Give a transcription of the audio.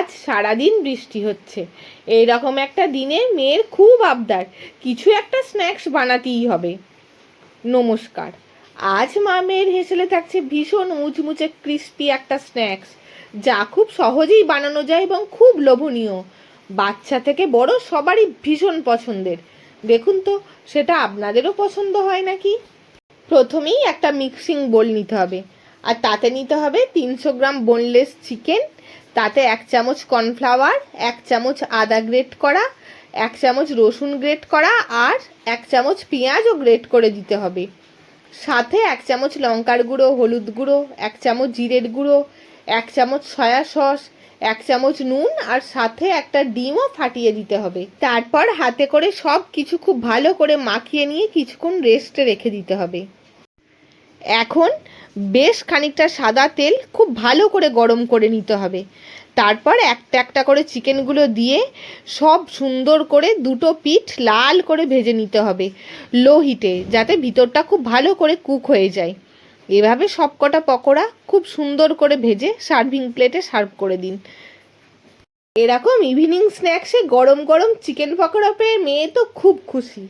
আজ সারাদিন বৃষ্টি হচ্ছে। এইরকম একটা দিনে মেয়ের খুব আবদার, কিছু একটা স্ন্যাক্স বানাতেই হবে। নমস্কার, আজ মা মেয়ের হেসেলে থাকছে ভীষণ মুচমুচে ক্রিস্পি একটা স্ন্যাক্স, যা খুব সহজেই বানানো যায় এবং খুব লোভনীয়। বাচ্চা থেকে বড় সবারই ভীষণ পছন্দের। দেখুন তো সেটা আপনাদেরও পছন্দ হয় নাকি। প্রথমেই একটা মিক্সিং বোল নিতে হবে, আর তাতে নিতে হবে 300 গ্রাম বোনলেস চিকেন, তাতে 1 চামচ কর্নফ্লাওয়ার, 1 চামচ আদা গ্রেট করা, 1 চামচ রসুন গ্রেট করা, আর 1 চামচ পেঁয়াজও গ্রেট করে দিতে হবে। সাথে 1 চামচ লঙ্কার গুঁড়ো, হলুদ গুঁড়ো, 1 চামচ জিরের গুঁড়ো, 1 চামচ সয়া সস, 1 চামচ নুন, আর সাথে একটা ডিমও ফাটিয়ে দিতে হবে। তারপর হাতে করে সব কিছু খুব ভালো করে মাখিয়ে নিয়ে কিছুক্ষণ রেস্টে রেখে দিতে হবে। এখন বেশ খানিকটা সাদা তেল খুব ভালো করে গরম করে নিতে হবে। তারপর একটা একটা করে চিকেনগুলো দিয়ে সব সুন্দর করে দুটো পিঠ লাল করে ভেজে নিতে হবে লো হিটে, যাতে ভিতরটা খুব ভালো করে কুক হয়ে যায়। এভাবে সব কটা পকোড়া খুব সুন্দর করে ভেজে সার্ভিং প্লেটে সার্ভ করে দিন। এরকম ইভিনিং স্ন্যাক্সে গরম গরম চিকেন পকোড়া পেয়ে মেয়ে তো খুব খুশি।